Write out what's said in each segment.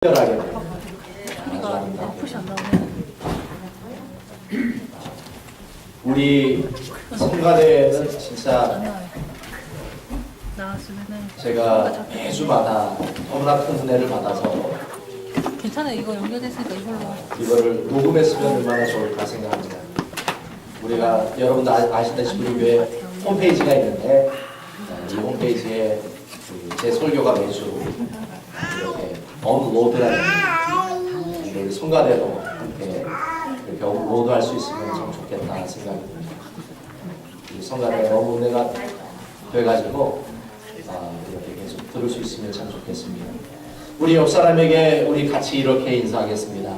특별하게 아프시 안 나오네. 우리 성가대는 진짜 나왔으면은 제가 매주마다 너무나 큰 은혜를 받아서 괜찮아요. 이거 연결됐으니까 이걸로. 이거를 녹음했으면 얼마나 좋을까 생각합니다. 우리가 여러분도 아시다시피 우리 교회 홈페이지가 있는데 이 홈페이지에 제 설교가 매주 이렇게 업로드가 됩니다. 우리 성가대도 이렇게 업로드할 수 있으면 참 좋겠다 생각이 듭니다. 우리 성가대가 너무 은혜가 돼가지고 이렇게 계속 들을 수 있으면 참 좋겠습니다. 우리 옆 사람에게 우리 같이 이렇게 인사하겠습니다.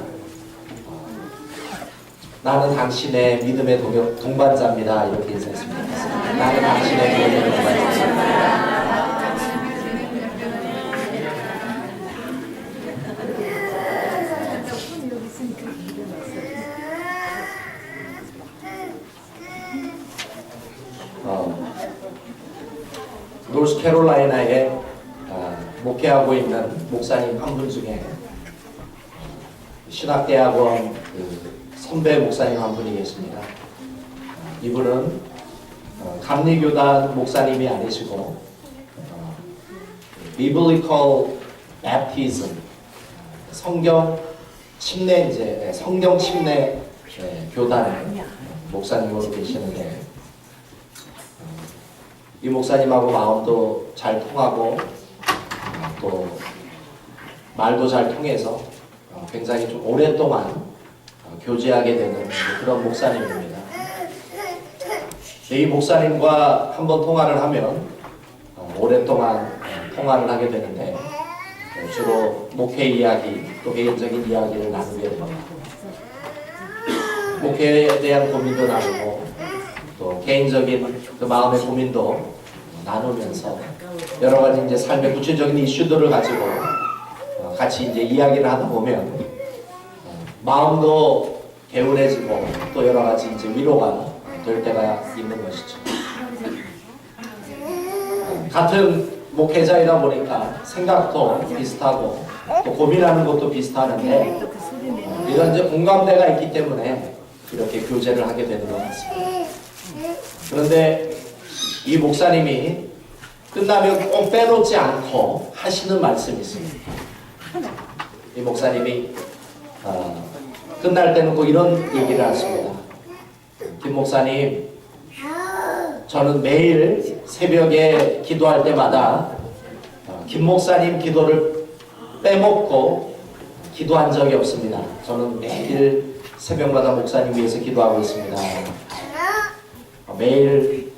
나는 당신의 믿음의 동반자입니다. 이렇게 인사했습니다. 나는 당신의 믿음의 동반자입니다. 노스캐롤라이나에 목회하고 있는 목사님 한 분 중에 신학대학원 선배 목사님 한 분이 계십니다. 이분은 감리교단 목사님이 아니시고 Biblical Baptism 성경 침례 교단의 목사님으로 계시는데 이 목사님하고 마음도 잘 통하고 또 말도 잘 통해서 굉장히 좀 오랫동안 교제하게 되는 그런 목사님입니다. 이 목사님과 한번 통화를 하면 오랫동안 통화를 하게 되는데 주로 목회 이야기 또 개인적인 이야기를 나누게 됩니다. 목회에 대한 고민도 나누고 또 개인적인 그 마음의 고민도 나누면서 여러 가지 이제 삶의 구체적인 이슈들을 가지고 같이 이제 이야기를 하다 보면 마음도 개운해지고 또 여러 가지 이제 위로가 될 때가 있는 것이죠. 같은 목회자이다 보니까 생각도 비슷하고 또 고민하는 것도 비슷하는데 이런 이제 공감대가 있기 때문에 이렇게 교제를 하게 되는 것 같습니다. 그런데 이 목사님이 끝나면 꼭 빼놓지 않고 하시는 말씀이 있습니다. 이 목사님이 끝날 때는 꼭 이런 얘기를 하십니다. 김 목사님, 저는 매일 새벽에 기도할 때마다 김 목사님 기도를 빼먹고 기도한 적이 없습니다. 저는 매일 새벽마다 목사님 위해서 기도하고 있습니다. 매일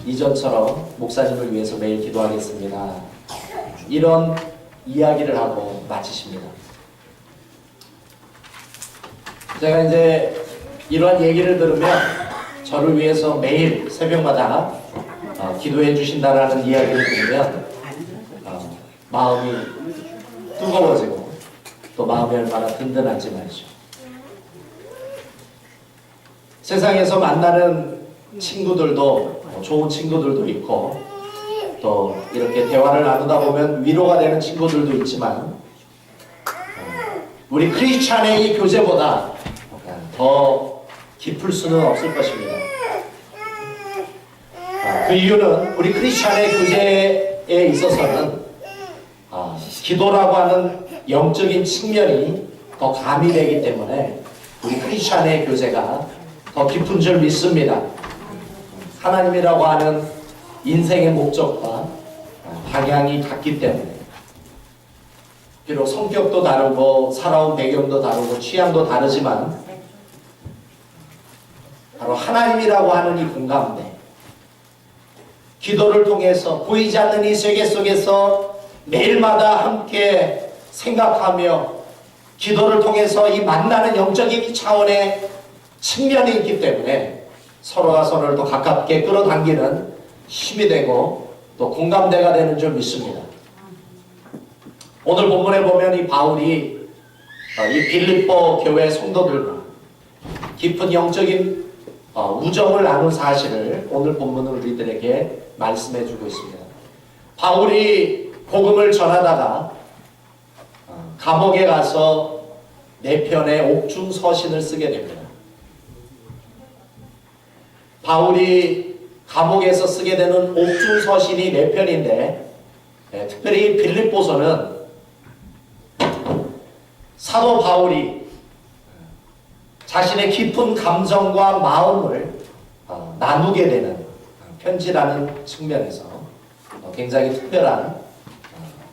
이전처럼 목사님을 위해서 매일 기도하겠습니다. 이런 이야기를 하고 마치십니다. 제가 이제 이러한 얘기를 들으면 저를 위해서 매일 새벽마다 기도해 주신다라는 이야기를 들으면 마음이 뜨거워지고 또 마음이 얼마나 든든한지 말이죠. 세상에서 만나는 친구들도 좋은 친구들도 있고 또 이렇게 대화를 나누다 보면 위로가 되는 친구들도 있지만 우리 크리스찬의 이 교제보다 더 깊을 수는 없을 것입니다. 그 이유는 우리 크리스찬의 교제에 있어서는 기도라고 하는 영적인 측면이 더 가미되기 때문에 우리 크리스찬의 교제가 더 깊은 줄 믿습니다. 하나님이라고 하는 인생의 목적과 방향이 같기 때문에 비록 성격도 다르고 살아온 배경도 다르고 취향도 다르지만 바로 하나님이라고 하는 이 공감대, 기도를 통해서 보이지 않는 이 세계 속에서 매일마다 함께 생각하며 기도를 통해서 이 만나는 영적인 이 차원의 측면이 있기 때문에 서로가 서로를 더 가깝게 끌어당기는 힘이 되고 또 공감대가 되는 줄 믿습니다. 오늘 본문에 보면 이 바울이 이 빌립보 교회 성도들과 깊은 영적인 우정을 나눈 사실을 오늘 본문은 우리들에게 말씀해 주고 있습니다. 바울이 복음을 전하다가 감옥에 가서 4편의 옥중 서신을 쓰게 됩니다. 바울이 감옥에서 쓰게 되는 옥중 서신이 4편인데 특별히 빌립보서는 사도 바울이 자신의 깊은 감정과 마음을 나누게 되는 편지라는 측면에서 굉장히 특별한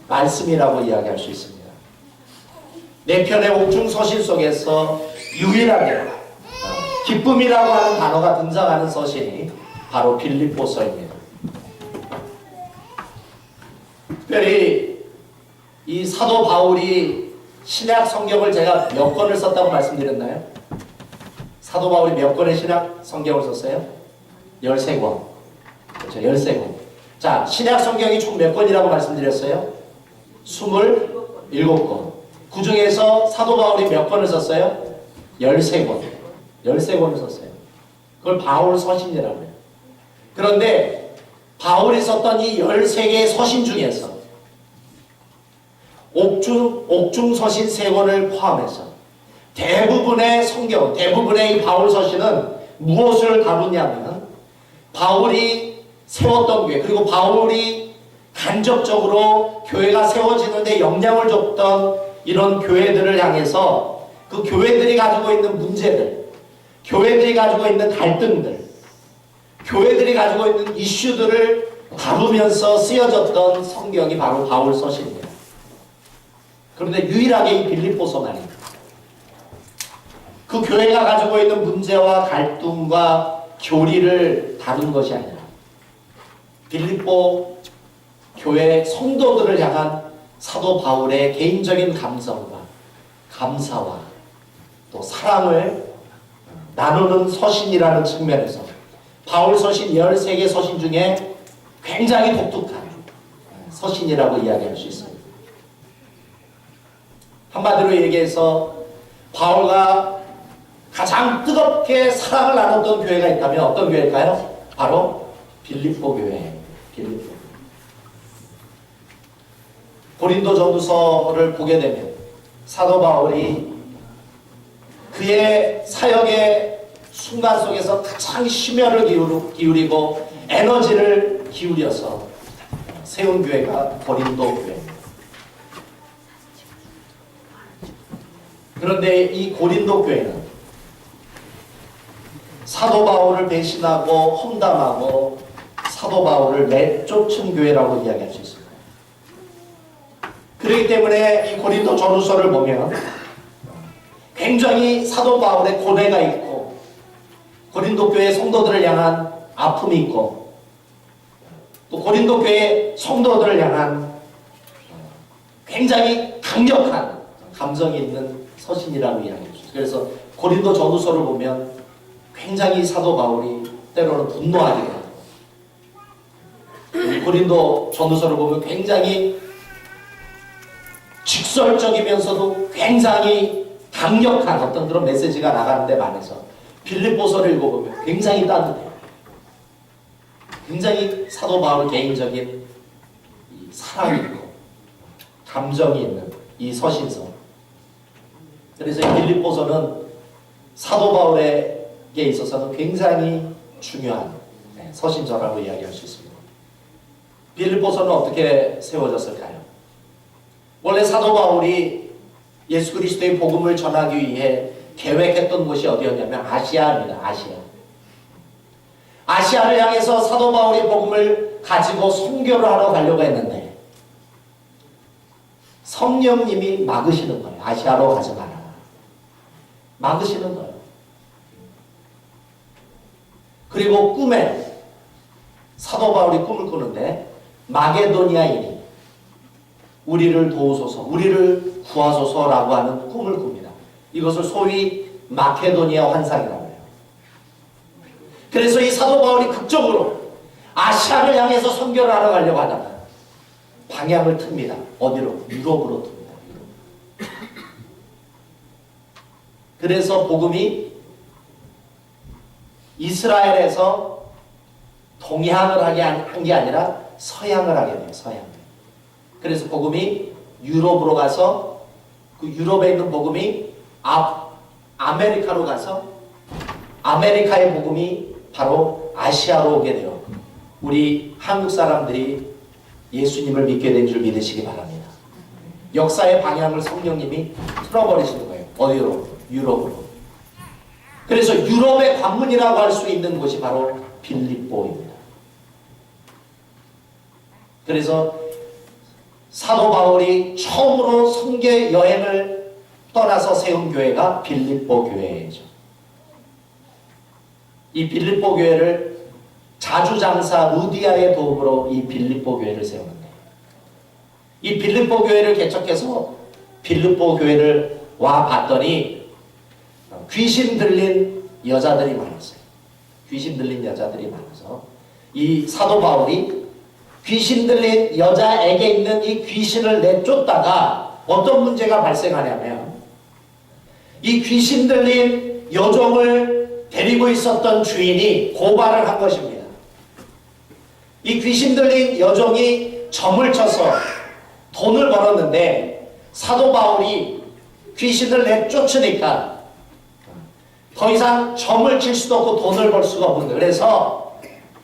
말씀이라고 이야기할 수 있습니다. 4편의 옥중 서신 속에서 유일하게 기쁨이라고 하는 단어가 등장하는 서신이 바로 빌립보서입니다. 특별히 이 사도 바울이 신약 성경을 제가 몇 권을 썼다고 말씀드렸나요? 사도 바울이 몇 권의 신약 성경을 썼어요? 13권. 그렇죠, 13권. 자, 신약 성경이 총 몇 권이라고 말씀드렸어요? 27권. 그 중에서 사도 바울이 몇 권을 썼어요? 13권. 13권을 썼어요. 그걸 바울 서신이라고 해요. 그런데 바울이 썼던 이 13개의 서신 중에서 옥중 서신 3권을 포함해서 대부분의 성경, 대부분의 이 바울 서신은 무엇을 다루냐면 바울이 세웠던 교회, 그리고 바울이 간접적으로 교회가 세워지는데 영향을 줬던 이런 교회들을 향해서 그 교회들이 가지고 있는 문제들, 교회들이 가지고 있는 갈등들, 교회들이 가지고 있는 이슈들을 다루면서 쓰여졌던 성경이 바로 바울 서신입니다. 그런데 유일하게 이 빌립보서만입니다. 그 교회가 가지고 있는 문제와 갈등과 교리를 다룬 것이 아니라 빌립보 교회 성도들을 향한 사도 바울의 개인적인 감성과 감사와 또 사랑을 나누는 서신이라는 측면에서 바울 서신 13개 서신 중에 굉장히 독특한 서신이라고 이야기할 수 있습니다. 한마디로 얘기해서 바울과 가장 뜨겁게 사랑을 나눴던 교회가 있다면 어떤 교회일까요? 바로 빌립보 교회입니다. 빌립보. 고린도전서를 보게 되면 사도 바울이 그의 사역의 순간 속에서 가장 심혈을 기울이고 에너지를 기울여서 세운 교회가 고린도 교회입니다. 그런데 이 고린도 교회는 사도 바울을 배신하고 험담하고 사도 바울을 내쫓은 교회라고 이야기할 수 있습니다. 그렇기 때문에 이 고린도 전후서를 보면 굉장히 사도 바울의 고뇌가 있고 고린도 교회 성도들을 향한 아픔이 있고 또 고린도 교회 성도들을 향한 굉장히 강력한 감정이 있는 서신이라고 이야기했습니다. 그래서 고린도 전후서를 보면 굉장히 사도 바울이 때로는 분노하게 돼요. 고린도 전후서를 보면 굉장히 직설적이면서도 굉장히 강력한 어떤 그런 메시지가 나가는 데 반해서 빌립보서를 읽어보면 굉장히 따뜻해요. 굉장히 사도 바울 개인적인 사랑이 있고 감정이 있는 이 서신서. 그래서 이 빌립보서는 사도 바울에게 있어서는 굉장히 중요한 서신서라고 이야기할 수 있습니다. 빌립보서는 어떻게 세워졌을까요? 원래 사도 바울이 예수 그리스도의 복음을 전하기 위해 계획했던 곳이 어디였냐면 아시아입니다. 아시아를 향해서 사도 바울이 복음을 가지고 선교를 하러 가려고 했는데 성령님이 막으시는 거예요. 아시아로 가지 마라. 막으시는 거예요. 그리고 꿈에 사도 바울이 꿈을 꾸는데 마게도니아인이 우리를 도우소서, 우리를 구하소서라고 하는 꿈을 꿉니다. 이것을 소위 마케도니아 환상이라고 해요. 그래서 이 사도 바울이 극적으로 아시아를 향해서 선교를 하러 가려고 하다가 방향을 틉니다. 어디로? 유럽으로 틉니다. 그래서 복음이 이스라엘에서 동양을 한 게 아니라 서양을 하게 돼요. 서양. 그래서 복음이 유럽으로 가서 그 유럽에 있는 복음이 아메리카로 가서 아메리카의 복음이 바로 아시아로 오게 돼요. 우리 한국 사람들이 예수님을 믿게 된 줄 믿으시기 바랍니다. 역사의 방향을 성령님이 틀어버리시는 거예요. 어디로? 유럽으로. 그래서 유럽의 관문이라고 할 수 있는 곳이 바로 빌립보입니다. 그래서 사도 바울이 처음으로 선교 여행을 떠나서 세운 교회가 빌립보 교회죠. 이 빌립보 교회를 자주장사 루디아의 도움으로 이 빌립보 교회를 세우는데, 이 빌립보 교회를 개척해서 빌립보 교회를 와 봤더니 귀신 들린 여자들이 많았어요. 귀신 들린 여자들이 많아서 이 사도 바울이 귀신 들린 여자에게 있는 이 귀신을 내쫓다가 어떤 문제가 발생하냐면, 이 귀신 들린 여종을 데리고 있었던 주인이 고발을 한 것입니다. 이 귀신 들린 여종이 점을 쳐서 돈을 벌었는데 사도 바울이 귀신을 내쫓으니까 더 이상 점을 칠 수도 없고 돈을 벌 수가 없는 거예요. 그래서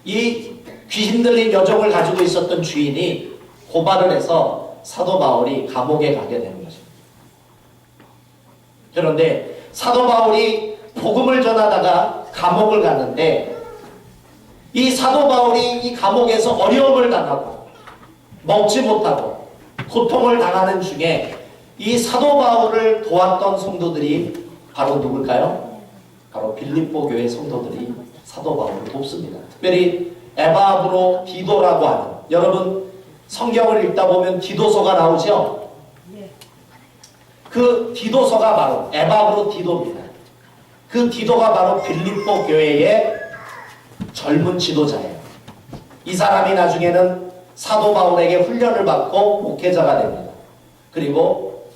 이 귀신 들린 여종을 가지고 있었던 주인이 고발을 해서 사도 바울이 감옥에 가게 되는 것입니다. 그런데 사도 바울이 복음을 전하다가 감옥을 갔는데, 이 사도 바울이 이 감옥에서 어려움을 당하고 먹지 못하고 고통을 당하는 중에 이 사도 바울을 도왔던 성도들이 바로 누굴까요? 바로 빌립보 교회 성도들이 사도 바울을 돕습니다. 특별히 에바브로 디도라고 하는, 여러분 성경을 읽다 보면 디도서가 나오죠? 그 디도서가 바로 에바브로 디도입니다. 그 디도가 바로 빌립보 교회의 젊은 지도자예요. 이 사람이 나중에는 사도 바울에게 훈련을 받고 목회자가 됩니다. 그리고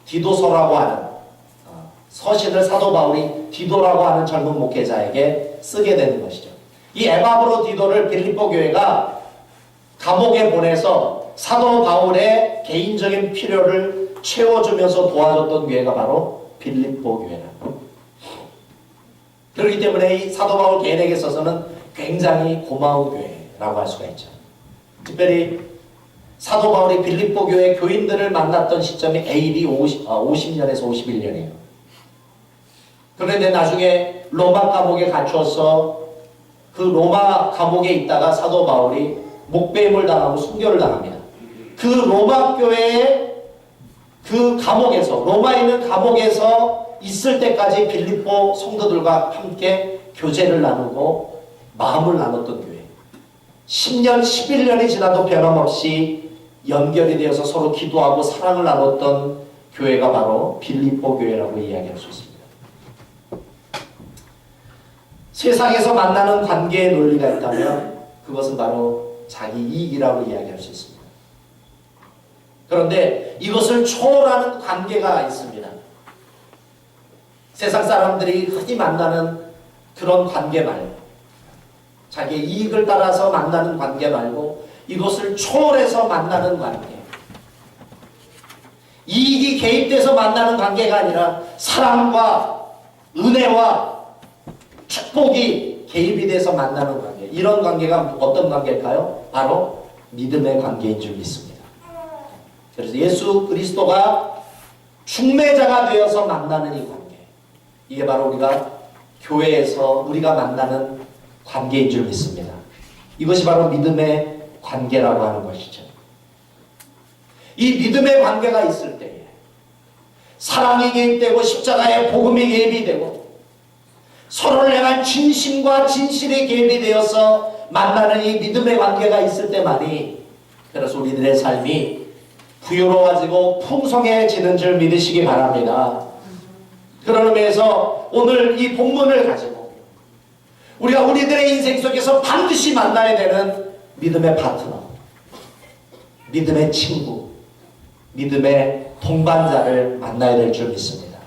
디도서라고 하는 서신을 사도 바울이 디도라고 하는 젊은 목회자에게 쓰게 되는 것이죠. 이 에바브로 디도를 빌립보 교회가 감옥에 보내서 사도 바울의 개인적인 필요를 채워주면서 도와줬던 교회가 바로 빌립보 교회랍니다. 그렇기 때문에 이 사도 바울 개인에게 있어서는 굉장히 고마운 교회라고 할 수가 있죠. 특별히 사도 바울이 빌립보 교회 교인들을 만났던 시점이 AD 50년에서 51년이에요. 그런데 나중에 로마 감옥에 갇혀서 그 로마 감옥에 있다가 사도 바울이 목배임을 당하고 순교를 당합니다. 그 로마 교회의 그 감옥에서, 로마에 있는 감옥에서 있을 때까지 빌립보 성도들과 함께 교제를 나누고 마음을 나눴던 교회. 10년, 11년이 지나도 변함없이 연결이 되어서 서로 기도하고 사랑을 나눴던 교회가 바로 빌립보 교회라고 이야기할 수 있습니다. 세상에서 만나는 관계의 논리가 있다면 그것은 바로 자기 이익이라고 이야기할 수 있습니다. 그런데 이것을 초월하는 관계가 있습니다. 세상 사람들이 흔히 만나는 그런 관계 말고, 자기의 이익을 따라서 만나는 관계 말고 이것을 초월해서 만나는 관계, 이익이 개입돼서 만나는 관계가 아니라 사랑과 은혜와 축복이 개입이 돼서 만나는 관계, 이런 관계가 어떤 관계일까요? 바로 믿음의 관계인 줄 믿습니다. 그래서 예수 그리스도가 중매자가 되어서 만나는 이 관계, 이게 바로 우리가 교회에서 우리가 만나는 관계인 줄 믿습니다. 이것이 바로 믿음의 관계라고 하는 것이죠. 이 믿음의 관계가 있을 때에 사랑이 개입되고 십자가의 복음이 개입이 되고 서로를 향한 진심과 진실이 개입이 되어서 만나는 이 믿음의 관계가 있을 때만이, 그래서 우리들의 삶이 부유로워지고 풍성해지는 줄 믿으시기 바랍니다. 그런 의미에서 오늘 이 본문을 가지고 우리가 우리들의 인생 속에서 반드시 만나야 되는 믿음의 파트너, 믿음의 친구, 믿음의 동반자를 만나야 될 줄 믿습니다.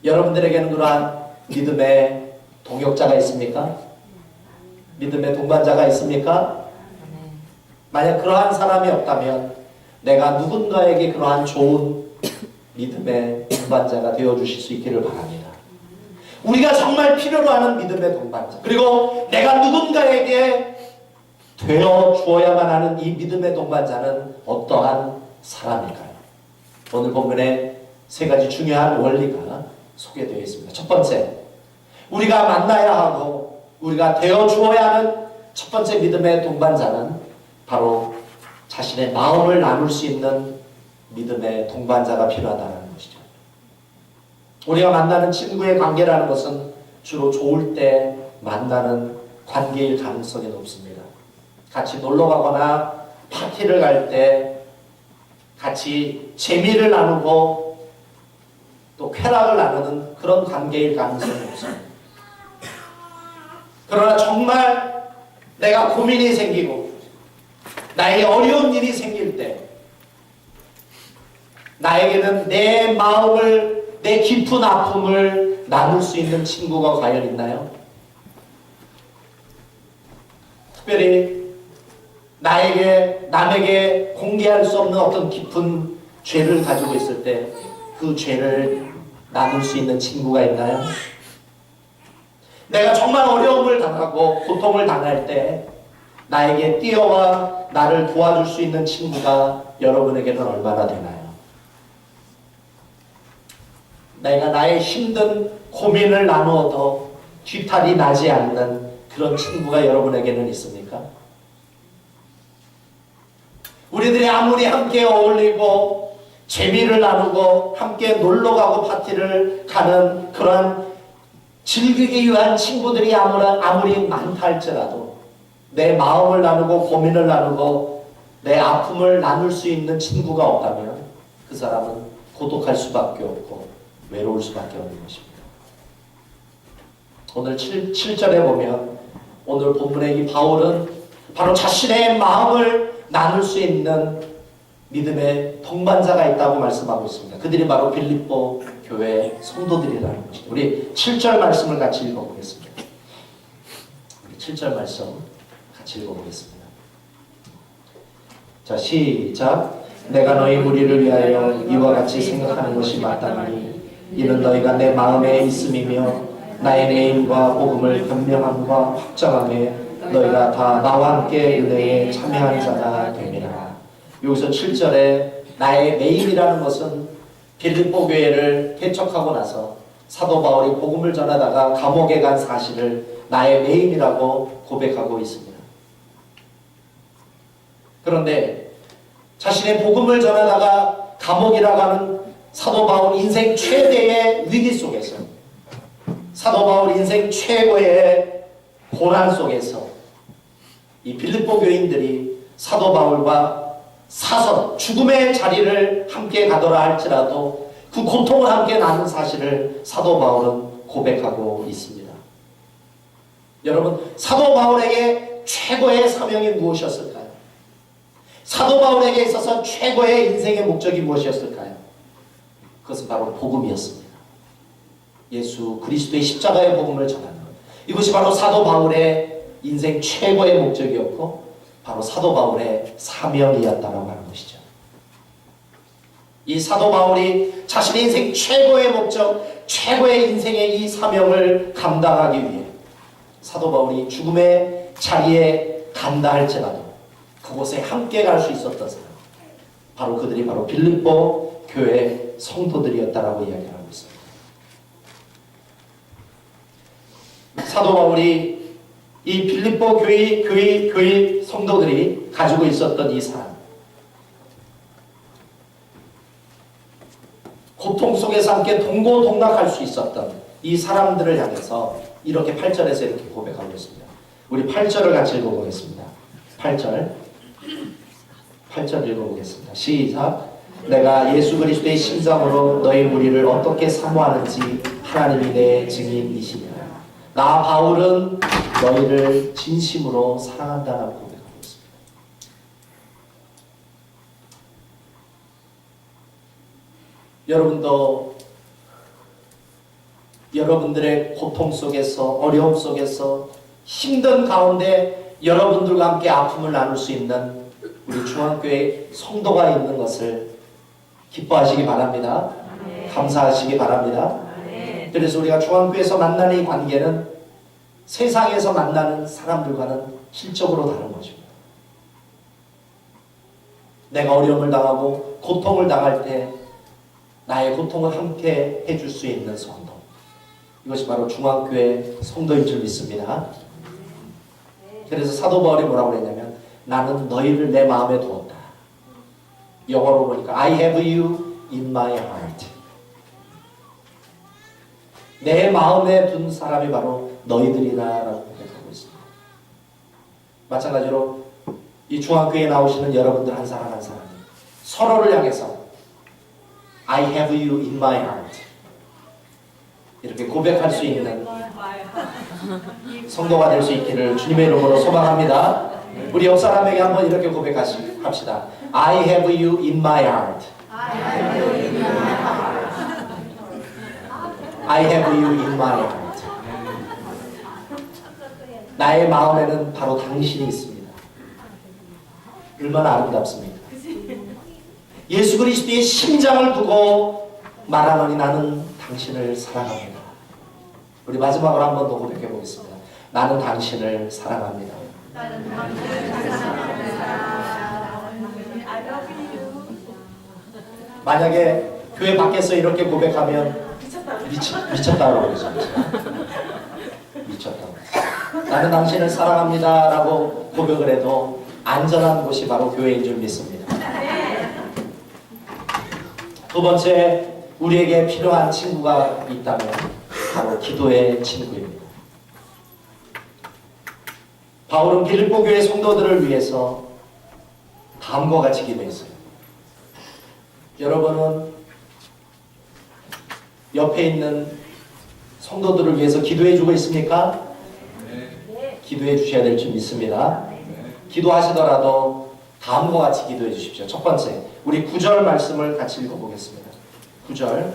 여러분들에게는 그러한 믿음의 동역자가 있습니까? 믿음의 동반자가 있습니까? 만약 그러한 사람이 없다면 내가 누군가에게 그러한 좋은 믿음의 동반자가 되어주실 수 있기를 바랍니다. 우리가 정말 필요로 하는 믿음의 동반자, 그리고 내가 누군가에게 되어 주어야만 하는 이 믿음의 동반자는 어떠한 사람일까요? 오늘 본문에 세 가지 중요한 원리가 소개되어 있습니다. 첫 번째, 우리가 만나야 하고 우리가 되어 주어야 하는 첫 번째 믿음의 동반자는 바로 자신의 마음을 나눌 수 있는 믿음의 동반자가 필요하다는 것이죠. 우리가 만나는 친구의 관계라는 것은 주로 좋을 때 만나는 관계일 가능성이 높습니다. 같이 놀러 가거나 파티를 갈 때 같이 재미를 나누고 또 쾌락을 나누는 그런 관계일 가능성이 높습니다. 그러나 정말 내가 고민이 생기고 나에게 어려운 일이 생길 때 나에게는 내 마음을, 내 깊은 아픔을 나눌 수 있는 친구가 과연 있나요? 특별히 남에게 공개할 수 없는 어떤 깊은 죄를 가지고 있을 때 그 죄를 나눌 수 있는 친구가 있나요? 내가 정말 어려움을 당하고 고통을 당할 때 나에게 뛰어와 나를 도와줄 수 있는 친구가 여러분에게는 얼마나 되나요? 내가 나의 힘든 고민을 나누어도 뒤탈이 나지 않는 그런 친구가 여러분에게는 있습니까? 우리들이 아무리 함께 어울리고 재미를 나누고 함께 놀러가고 파티를 가는 그러한 즐기기 위한 친구들이 아무리 많다 할지라도 내 마음을 나누고 고민을 나누고 내 아픔을 나눌 수 있는 친구가 없다면 그 사람은 고독할 수밖에 없고 외로울 수밖에 없는 것입니다. 오늘 7절에 보면 오늘 본문의 이 바울은 바로 자신의 마음을 나눌 수 있는 믿음의 동반자가 있다고 말씀하고 있습니다. 그들이 바로 빌립보 교회 성도들이라는 것입니다. 우리 7절 말씀을 같이 읽어보겠습니다. 우리 7절 말씀 같이 읽어보겠습니다. 자, 시작. 내가 너희 무리를 위하여 이와 같이 생각하는 것이 마땅하니 이는 너희가 내 마음에 있음이며 나의 매임과 복음을 변명함과 확정함에 너희가 다 나와 함께 은혜에 참여한 자가 됨이라. 여기서 7절에 나의 매임이라는 것은 빌립보 교회를 개척하고 나서 사도 바울이 복음을 전하다가 감옥에 간 사실을 나의 매임이라고 고백하고 있습니다. 그런데 자신의 복음을 전하다가 감옥이라고 하는 사도 바울 인생 최대의 위기 속에서, 사도 바울 인생 최고의 고난 속에서 이 빌립보 교인들이 사도 바울과 사선, 죽음의 자리를 함께 가더라 할지라도 그 고통을 함께 나눈 사실을 사도 바울은 고백하고 있습니다. 여러분, 사도 바울에게 최고의 사명이 무엇이었을까요? 사도 바울에게 있어서 최고의 인생의 목적이 무엇이었을까요? 그것은 바로 복음이었습니다. 예수 그리스도의 십자가의 복음을 전하는 것. 이것이 바로 사도 바울의 인생 최고의 목적이었고 바로 사도 바울의 사명이었다고 하는 것이죠. 이 사도 바울이 자신의 인생 최고의 목적, 최고의 인생의 이 사명을 감당하기 위해 사도 바울이 죽음의 자리에 간다 할지라도 그곳에 함께 갈 수 있었던 사람, 바로 그들이 바로 빌립보 교회 성도들이었다라고 이야기하고 있습니다. 사도 바울이 이 빌립보 교회 성도들이 가지고 있었던 이 사람, 고통 속에서 함께 동고동락할 수 있었던 이 사람들을 향해서 이렇게 8절에서 이렇게 고백하고 있습니다. 우리 8절을 같이 읽어보겠습니다. 8절 읽어보겠습니다. 시작. 내가 예수 그리스도의 심정으로 너희 무리를 어떻게 사모하는지 하나님이 내 증인이시니라. 나 바울은 너희를 진심으로 사랑한다라고 고백하고 있습니다. 여러분도 여러분들의 고통 속에서, 어려움 속에서, 힘든 가운데 여러분들과 함께 아픔을 나눌 수 있는 우리 중앙교회 성도가 있는 것을 기뻐하시기 바랍니다. 감사하시기 바랍니다. 그래서 우리가 중앙교회에서 만나는 이 관계는 세상에서 만나는 사람들과는 실적으로 다른 것입니다. 내가 어려움을 당하고 고통을 당할 때 나의 고통을 함께 해줄 수 있는 성도, 이것이 바로 중앙교회 성도인 줄 믿습니다. 그래서 사도 바울이 뭐라고 그랬냐면 나는 너희를 내 마음에 두었다. 영어로 보니까 I have you in my heart. 내 마음에 둔 사람이 바로 너희들이다라고 고백하고 있습니다. 마찬가지로 이 중앙교회에 나오시는 여러분들 한 사람 한 사람이 서로를 향해서 I have you in my heart 이렇게 고백할 수 있는 성도가 될 수 있기를 주님의 이름으로 소망합니다. 우리 옆 사람에게 한번 이렇게 고백합시다. I have you in my heart. I have you in my heart. 나의 마음에는 바로 당신이 있습니다. 얼마나 아름답습니까? 예수 그리스도의 심장을 두고 말하노니 나는 당신을 사랑합니다. 우리 마지막으로 한 번 더 고백해 보겠습니다. 나는 당신을 사랑합니다. 만약에 교회 밖에서 이렇게 고백하면 미쳤다고 그러죠. 미쳤다고. 나는 당신을 사랑합니다 라고 고백을 해도 안전한 곳이 바로 교회인 줄 믿습니다. 두 번째, 우리에게 필요한 친구가 있다면 바로 기도의 친구입니다. 바울은 빌립보 교회 성도들을 위해서 다음과 같이 기도했어요. 여러분은 옆에 있는 성도들을 위해서 기도해 주고 있습니까? 네. 기도해 주셔야 될 줄 믿습니다. 네. 기도하시더라도 다음과 같이 기도해 주십시오. 첫 번째, 우리 9절 말씀을 같이 읽어보겠습니다. 9절.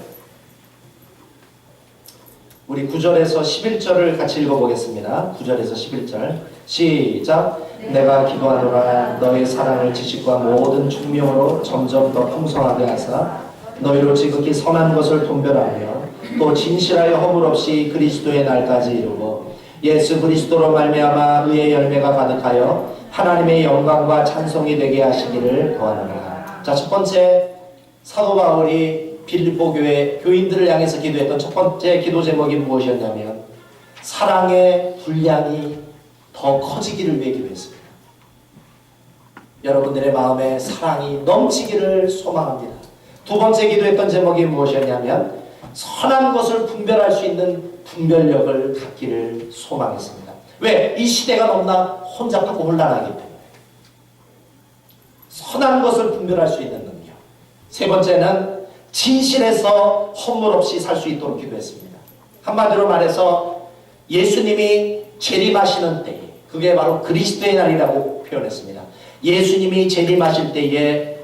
우리 9절에서 11절을 같이 읽어보겠습니다. 9절에서 11절. 시작. 내가 기도하노라 너의 사랑을 지식과 모든 총명으로 점점 더 풍성하게 하사 너희로 지극히 선한 것을 분별하며 또 진실하여 허물 없이 그리스도의 날까지 이루고 예수 그리스도로 말미암아 의의 열매가 가득하여 하나님의 영광과 찬송이 되게 하시기를 구하노라. 자, 첫 번째, 사도 바울이 빌립보 교회 교인들을 향해서 기도했던 첫 번째 기도 제목이 무엇이었냐면 사랑의 분량이 더 커지기를 위해 기도했습니다. 여러분들의 마음에 사랑이 넘치기를 소망합니다. 두 번째 기도했던 제목이 무엇이었냐면 선한 것을 분별할 수 있는 분별력을 갖기를 소망했습니다. 왜? 이 시대가 너무나 혼잡하고 혼란하기 때문에. 선한 것을 분별할 수 있는 능력. 세 번째는 진실에서 허물 없이 살 수 있도록 기도했습니다. 한마디로 말해서 예수님이 재림하시는 때에, 그게 바로 그리스도의 날이라고 표현했습니다. 예수님이 재림하실 때에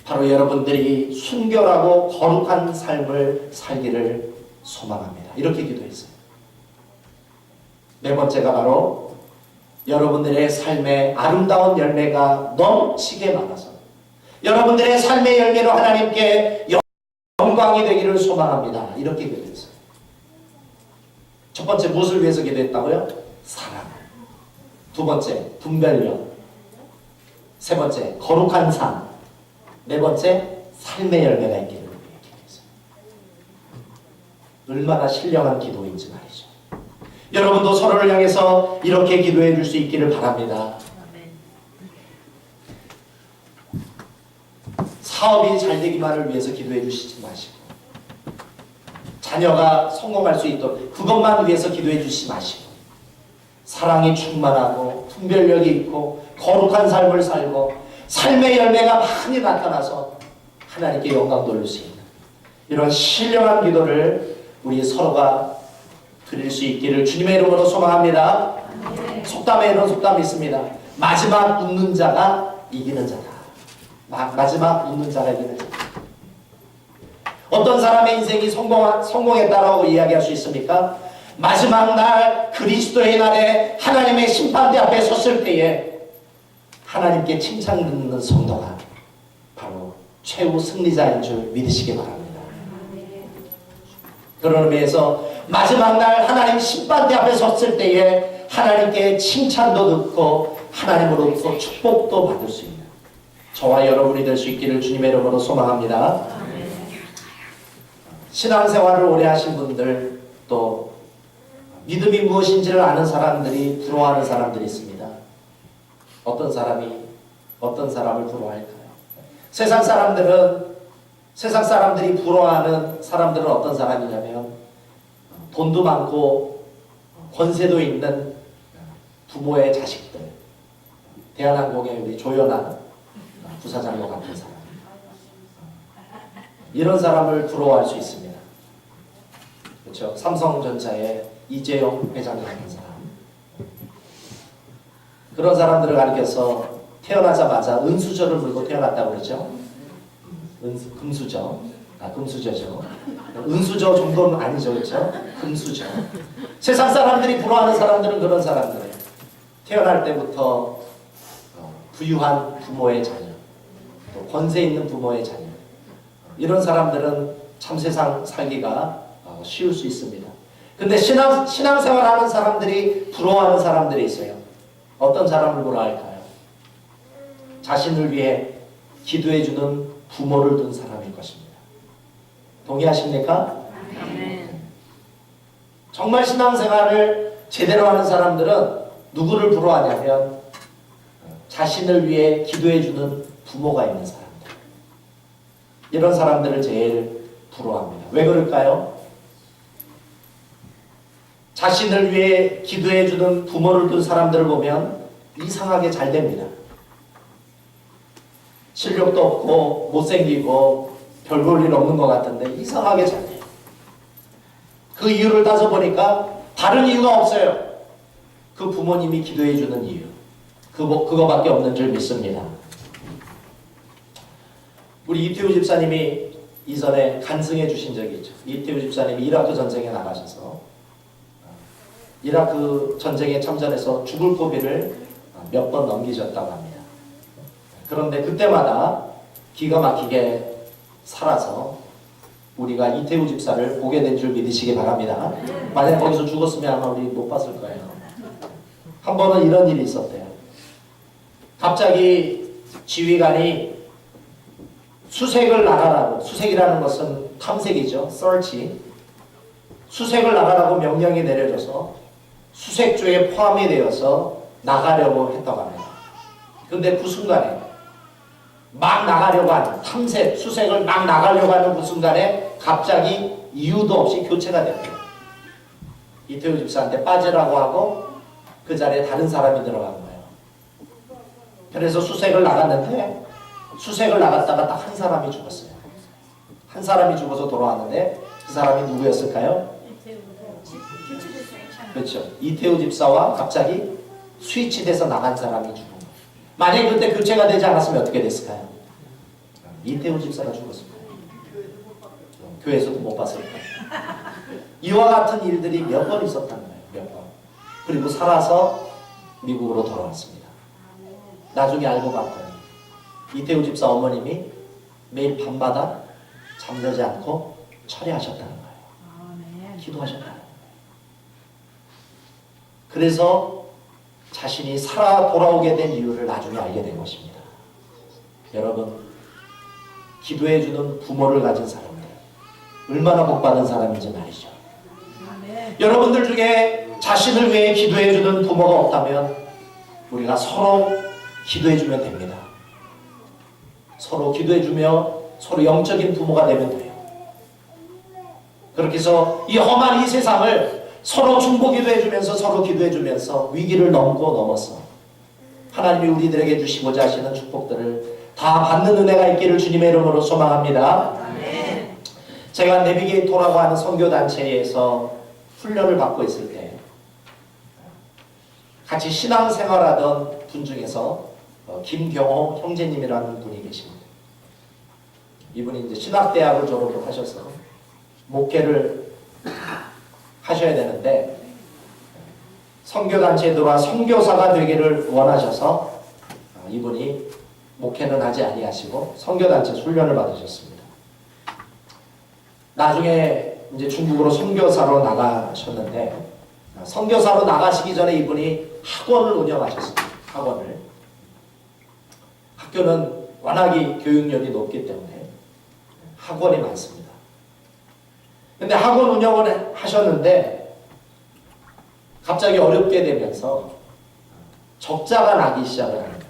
바로 여러분들이 순결하고 거룩한 삶을 살기를 소망합니다. 이렇게 기도했어요. 네 번째가 바로 여러분들의 삶에 아름다운 열매가 넘치게 많아서 여러분들의 삶의 열매로 하나님께 영광이 되기를 소망합니다. 이렇게 기도했어요. 첫 번째, 무엇을 위해서 기도했다고요? 사랑. 두 번째, 분별력. 세 번째, 거룩한 삶. 네 번째, 삶의 열매가 있기를 위해 기도했어요. 얼마나 신령한 기도인지 말이죠. 여러분도 서로를 향해서 이렇게 기도해 줄 수 있기를 바랍니다. 사업이 잘 되기만을 위해서 기도해 주시지 마시고, 자녀가 성공할 수 있도록 그것만 위해서 기도해 주시지 마시고, 사랑이 충만하고 분별력이 있고 거룩한 삶을 살고 삶의 열매가 많이 나타나서 하나님께 영광 돌릴 수 있는 이런 신령한 기도를 우리 서로가 드릴 수 있기를 주님의 이름으로 소망합니다. 속담에 이런 속담이 있습니다. 마지막 웃는 자가 이기는 자다. 마지막 웃는 자가 이기는 자다. 어떤 사람의 인생이 성공했다라고 이야기할 수 있습니까? 마지막 날 그리스도의 날에 하나님의 심판대 앞에 섰을 때에 하나님께 칭찬 듣는 성도가 바로 최후 승리자인 줄 믿으시기 바랍니다. 그런 의미에서 마지막 날 하나님 심판대 앞에 섰을 때에 하나님께 칭찬도 듣고 하나님으로부터 축복도 받을 수 있는 저와 여러분이 될 수 있기를 주님의 이름으로 소망합니다. 신앙생활을 오래 하신 분들, 또 믿음이 무엇인지를 아는 사람들이 부러워하는 사람들이 있습니다. 어떤 사람을 부러워할까요? 세상 사람들이 부러워하는 사람들은 어떤 사람이냐면 돈도 많고 권세도 있는 부모의 자식들, 대한항공의 우리 조연한 부사장과 같은 사람, 이런 사람을 부러워할 수 있습니다. 그렇죠? 삼성전자의 이재용 회장 같은 사람, 그런 사람들을 가리켜서 태어나자마자 은수저를 물고 태어났다고 그러죠. 금수저, 금수저죠. 은수저 정도는 아니죠, 그렇죠? 금수저. 세상 사람들이 부러워하는 사람들은 그런 사람들이에요. 태어날 때부터 부유한 부모의 자녀, 또 권세 있는 부모의 자녀, 이런 사람들은 참 세상 살기가 쉬울 수 있습니다. 근데 신앙생활하는 사람들이 부러워하는 사람들이 있어요. 어떤 사람을 부러워할까요? 자신을 위해 기도해주는 부모를 둔 사람일 것입니다. 동의하십니까? 아멘. 정말 신앙생활을 제대로 하는 사람들은 누구를 부러워하냐면 자신을 위해 기도해주는 부모가 있는 사람들, 이런 사람들을 제일 부러워합니다. 왜 그럴까요? 자신을 위해 기도해주는 부모를 둔 사람들을 보면 이상하게 잘 됩니다. 실력도 없고 못생기고 별 볼 일 없는 것 같은데 이상하게 잘 돼요. 그 이유를 따져보니까 다른 이유가 없어요. 그 부모님이 기도해주는 이유, 그거밖에 없는 줄 믿습니다. 우리 이태우 집사님이 이전에 간증해 주신 적이 있죠. 이태우 집사님이 이라크 전쟁에 나가셔서 이라크 전쟁에 참전해서 죽을 고비를 몇 번 넘기셨다고 합니다. 그런데 그때마다 기가 막히게 살아서 우리가 이태우 집사를 보게 된 줄 믿으시기 바랍니다. 만약 거기서 죽었으면 아마 우리 못 봤을 거예요. 한 번은 이런 일이 있었대요. 갑자기 지휘관이 수색을 나가라고, 수색이라는 것은 탐색이죠. search. 수색을 나가라고 명령이 내려져서 수색조에 포함이 되어서 나가려고 했다고 합니다. 그런데 그 순간에 막 나가려고 하는, 탐색, 수색을 막 나가려고 하는 그 순간에 갑자기 이유도 없이 교체가 됐대요. 이태우 집사한테 빠지라고 하고 그 자리에 다른 사람이 들어간 거예요. 그래서 수색을 나갔는데 수색을 나갔다가 딱 한 사람이 죽었어요. 한 사람이 죽어서 돌아왔는데 그 사람이 누구였을까요? 그렇죠. 이태우 집사와 갑자기 스위치돼서 나간 사람이 죽은 거예요. 만약에 그때 교체가 되지 않았으면 어떻게 됐을까요? 이태우 집사가 죽었을 거예요. 교회에서도 못 봤을 거예요. 이와 같은 일들이 몇 번 있었다는 거예요. 몇 번. 그리고 살아서 미국으로 돌아왔습니다. 나중에 알고 봤더니 이태우 집사 어머님이 매일 밤마다 잠자지 않고 철회하셨다는 거예요. 기도하셨다는 거예요. 그래서 자신이 살아 돌아오게 된 이유를 나중에 알게 된 것입니다. 여러분, 기도해주는 부모를 가진 사람들 얼마나 복받은 사람인지 말이죠. 여러분들 중에 자신을 위해 기도해주는 부모가 없다면 우리가 서로 기도해주면 됩니다. 서로 기도해주며 서로 영적인 부모가 되면 돼요. 그렇게 해서 이 험한 이 세상을 서로 중보기도 해주면서 서로 기도해주면서 위기를 넘어서 하나님이 우리들에게 주시고자 하시는 축복들을 다 받는 은혜가 있기를 주님의 이름으로 소망합니다. 아멘. 제가 내비게이터라고 하는 선교단체에서 훈련을 받고 있을 때 같이 신앙생활하던 분 중에서 김경호 형제님이라는 분이 계십니다. 이분이 이제 신학대학을 졸업을 하셔서 목회를 하셔야 되는데 선교단체에 들어와 선교사가 되기를 원하셔서 이분이 목회는 하지 아니하시고 선교단체 훈련을 받으셨습니다. 나중에 이제 중국으로 선교사로 나가셨는데 선교사로 나가시기 전에 이분이 학원을 운영하셨습니다. 학원을. 학교는 워낙에 교육열이 높기 때문에 학원이 많습니다. 근데 학원 운영을 하셨는데 갑자기 어렵게 되면서 적자가 나기 시작을 합니다.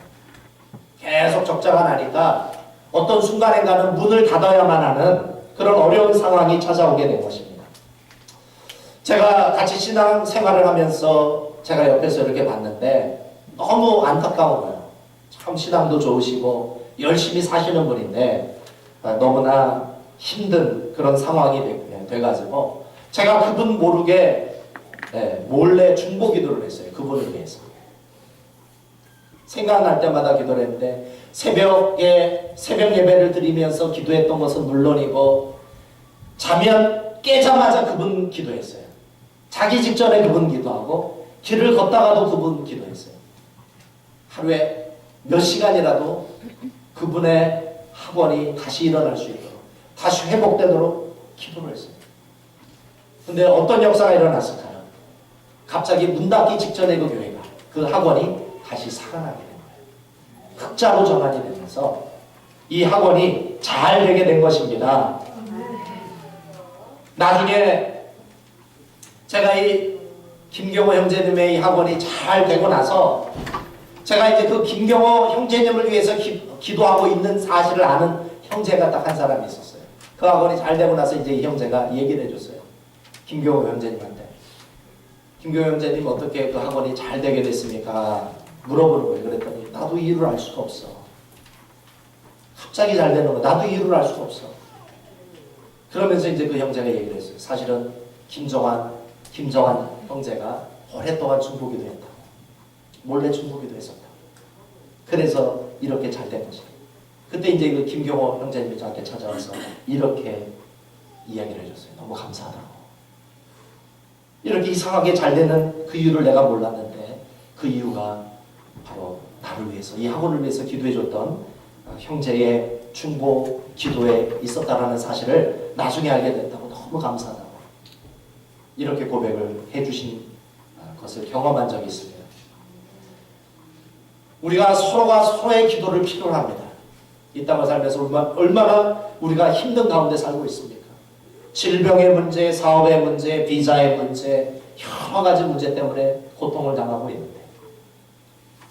계속 적자가 나니까 어떤 순간인가는 문을 닫아야만 하는 그런 어려운 상황이 찾아오게 된 것입니다. 제가 같이 신앙 생활을 하면서 제가 옆에서 이렇게 봤는데 너무 안타까운 거예요. 참 신앙도 좋으시고 열심히 사시는 분인데 너무나 힘든 그런 상황이 돼가지고 제가 그분 모르게 몰래 중보 기도를 했어요. 그분을 위해서. 생각날 때마다 기도를 했는데 새벽에 새벽 예배를 드리면서 기도했던 것은 물론이고 자면 깨자마자 그분 기도했어요. 자기 직전에 그분 기도하고 길을 걷다가도 그분 기도했어요. 하루에 몇 시간이라도 그분의 학원이 다시 일어날 수 있도록 다시 회복되도록 기도를 했어요. 근데 어떤 역사가 일어났을까요? 갑자기 문 닫기 직전에 그 교회가 그 학원이 다시 살아나게 된 거예요. 흑자로 전환이 되면서 이 학원이 잘 되게 된 것입니다. 나중에 제가 이 김경호 형제님의 이 학원이 잘 되고 나서 제가 이제 그 김경호 형제님을 위해서 기도하고 있는 사실을 아는 형제가 딱 한 사람이 있었어요. 그 학원이 잘 되고 나서 이제 이 형제가 얘기를 해줬어요. 김경호 형제님한테. 김경호 형제님 어떻게 그 학원이 잘 되게 됐습니까? 물어보는 거예요. 그랬더니 나도 이유를 알 수가 없어. 갑자기 잘 되는 거 나도 이유를 알 수가 없어. 그러면서 이제 그 형제가 얘기를 했어요. 사실은 김정환 형제가 오랫동안 중보기도 했다고. 몰래 중보기도 했었다고. 그래서 이렇게 잘 된 것이에요. 그때 이제 그 김경호 형제님이 저한테 찾아와서 이렇게 이야기를 해줬어요. 너무 감사하다고. 이렇게 이상하게 잘 되는 그 이유를 내가 몰랐는데 그 이유가 바로 나를 위해서 이 학원을 위해서 기도해줬던 형제의 중보 기도에 있었다라는 사실을 나중에 알게 됐다고 너무 감사하다고 이렇게 고백을 해주신 것을 경험한 적이 있습니다. 우리가 서로가 서로의 기도를 필요로 합니다. 이 땅을 살면서 얼마나 우리가 힘든 가운데 살고 있습니까? 질병의 문제, 사업의 문제, 비자의 문제, 여러 가지 문제 때문에 고통을 당하고 있는데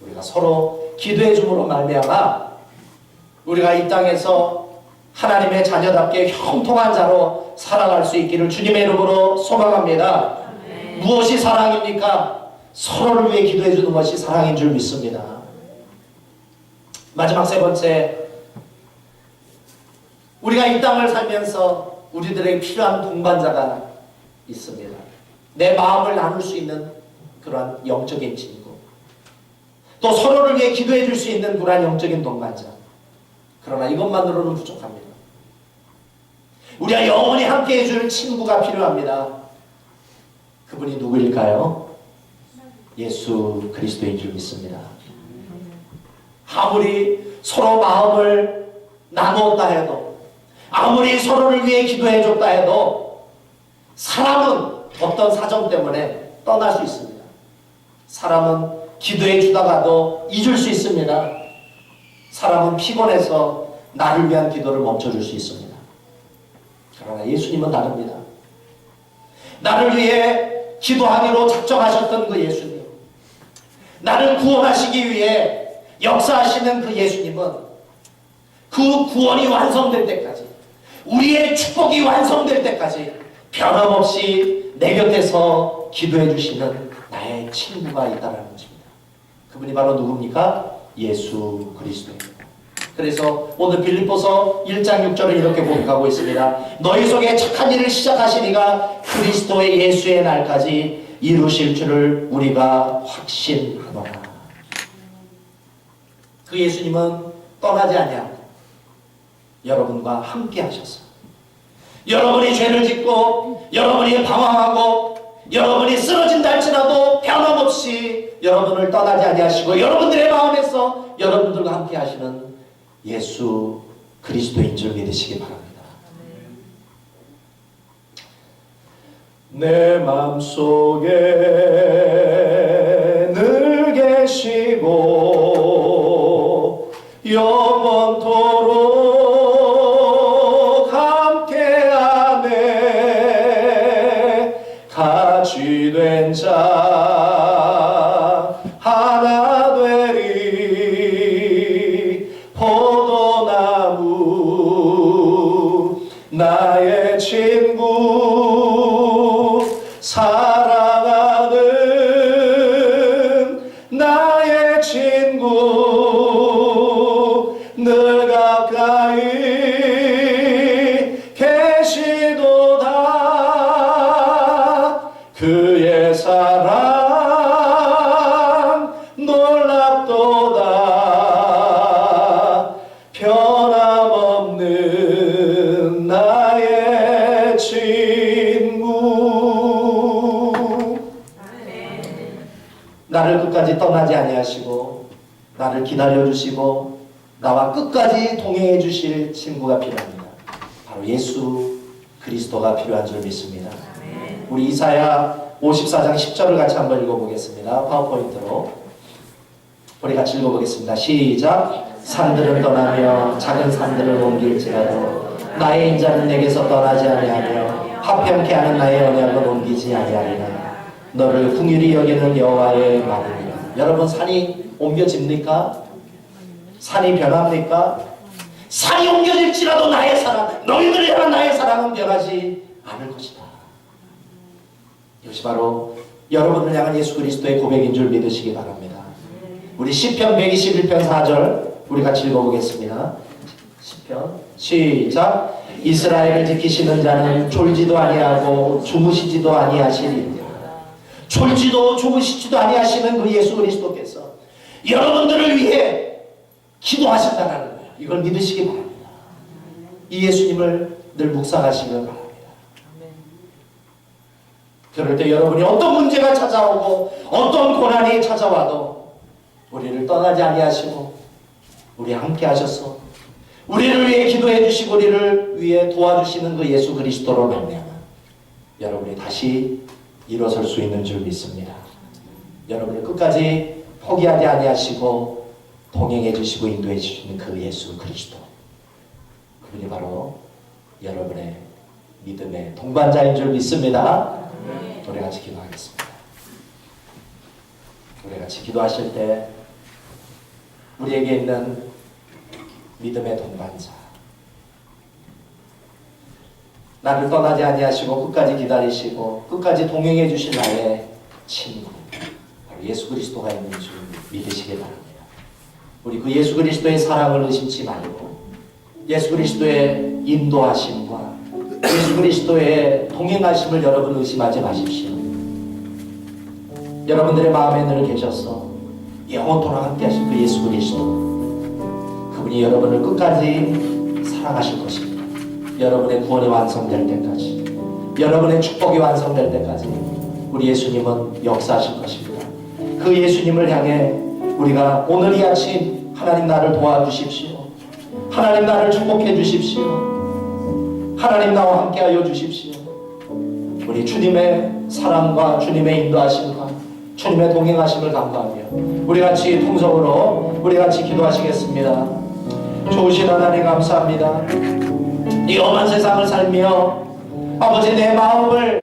우리가 서로 기도해 줌으로 말미암아 우리가 이 땅에서 하나님의 자녀답게 형통한 자로 살아갈 수 있기를 주님의 이름으로 소망합니다. 무엇이 사랑입니까? 서로를 위해 기도해 주는 것이 사랑인 줄 믿습니다. 마지막 세 번째, 우리가 이 땅을 살면서 우리들에게 필요한 동반자가 있습니다. 내 마음을 나눌 수 있는 그러한 영적인 친구, 또 서로를 위해 기도해 줄 수 있는 그러한 영적인 동반자. 그러나 이것만으로는 부족합니다. 우리가 영원히 함께 해줄 친구가 필요합니다. 그분이 누구일까요? 예수 그리스도인 줄 믿습니다. 아무리 서로 마음을 나누었다 해도, 아무리 서로를 위해 기도해줬다 해도 사람은 어떤 사정 때문에 떠날 수 있습니다. 사람은 기도해 주다가도 잊을 수 있습니다. 사람은 피곤해서 나를 위한 기도를 멈춰줄 수 있습니다. 그러나 예수님은 다릅니다. 나를 위해 기도하기로 작정하셨던 그 예수님, 나를 구원하시기 위해 역사하시는 그 예수님은 그 구원이 완성될 때까지, 우리의 축복이 완성될 때까지 변함없이 내 곁에서 기도해 주시는 나의 친구가 있다는 것입니다. 그분이 바로 누굽니까? 예수 그리스도입니다. 그래서 오늘 빌립보서 1장 6절을 이렇게 고백하고 있습니다. 너희 속에 착한 일을 시작하신 이가 그리스도의 예수의 날까지 이루실 줄을 우리가 확신하노라. 그 예수님은 떠나지 아니하고 여러분과 함께 하셨어요. 여러분이 죄를 짓고 여러분이 방황하고 여러분이 쓰러진다 할지라도 변함없이 여러분을 떠나지 아니하시고 여러분들의 마음에서 여러분들과 함께 하시는 예수 그리스도인 줄 믿으시기 바랍니다. 내 맘속에 늘 계시고 영원토록 함께하네. 같이 된 자 하나 되리. 포도나무 나의 친구, 사랑하는 나의 친구, 늘 가까이 계시도다. 그의 사랑 놀랍도다. 변함없는 나의 친구. 나를 끝까지 떠나지 아니하시고 나를 기다려주시고 나와 끝까지 동행해 주실 친구가 필요합니다. 바로 예수 그리스도가 필요한 줄 믿습니다. 우리 이사야 54장 10절을 같이 한번 읽어보겠습니다. 파워포인트로 우리 같이 읽어보겠습니다. 시작. 산들은 떠나며 작은 산들을 옮길지라도 나의 인자는 내게서 떠나지 아니하며 화평케 하는 나의 언약은 옮기지 아니하리라. 너를 긍휼히 여기는 여호와의 말이니라. 여러분, 산이 옮겨집니까? 산이 변합니까? 산이 옮겨질지라도 나의 사랑, 너희들을 향한 나의 사랑은 변하지 않을 것이다. 이것이 바로 여러분을 향한 예수 그리스도의 고백인 줄 믿으시기 바랍니다. 우리 시편 121편 4절 우리 같이 읽어보겠습니다. 시편 시작. 이스라엘을 지키시는 자는 졸지도 아니하고 주무시지도 아니하시리라. 졸지도 주무시지도 아니하시는 그 예수 그리스도께서 여러분들을 위해 기도하신다는 거예요. 이걸 믿으시기 바랍니다. 이 예수님을 늘 묵상하시길 바랍니다. 그럴 때 여러분이 어떤 문제가 찾아오고 어떤 고난이 찾아와도 우리를 떠나지 아니하시고 우리 함께 하셔서 우리를 위해 기도해 주시고 우리를 위해 도와주시는 그 예수 그리스도로 말미암아 여러분이 다시 일어설 수 있는 줄 믿습니다. 여러분을 끝까지 포기하지 아니하시고 동행해 주시고 인도해 주시는 그 예수 그리스도, 그분이 바로 여러분의 믿음의 동반자인 줄 믿습니다. 우리 같이 기도하겠습니다. 우리 같이 기도하실 때 우리에게 있는 믿음의 동반자, 나를 떠나지 아니하시고 끝까지 기다리시고 끝까지 동행해 주실 나의 친구, 바로 예수 그리스도가 있는 줄 믿으시기 바랍니다. 우리 그 예수 그리스도의 사랑을 의심치 말고 예수 그리스도의 인도하심과 예수 그리스도의 동행하심을 여러분 의심하지 마십시오. 여러분들의 마음에 늘 계셔서 영원토록 함께 하실 그 예수 그리스도, 그분이 여러분을 끝까지 사랑하실 것입니다. 여러분의 구원이 완성될 때까지, 여러분의 축복이 완성될 때까지 우리 예수님은 역사하실 것입니다. 그 예수님을 향해 우리가 오늘 이 아침 하나님 나를 도와주십시오, 하나님 나를 축복해 주십시오, 하나님 나와 함께하여 주십시오. 우리 주님의 사랑과 주님의 인도하심과 주님의 동행하심을 감사하며 우리 같이 통성으로 우리 같이 기도하시겠습니다. 좋으신 하나님 감사합니다. 이 험한 세상을 살며 아버지 내 마음을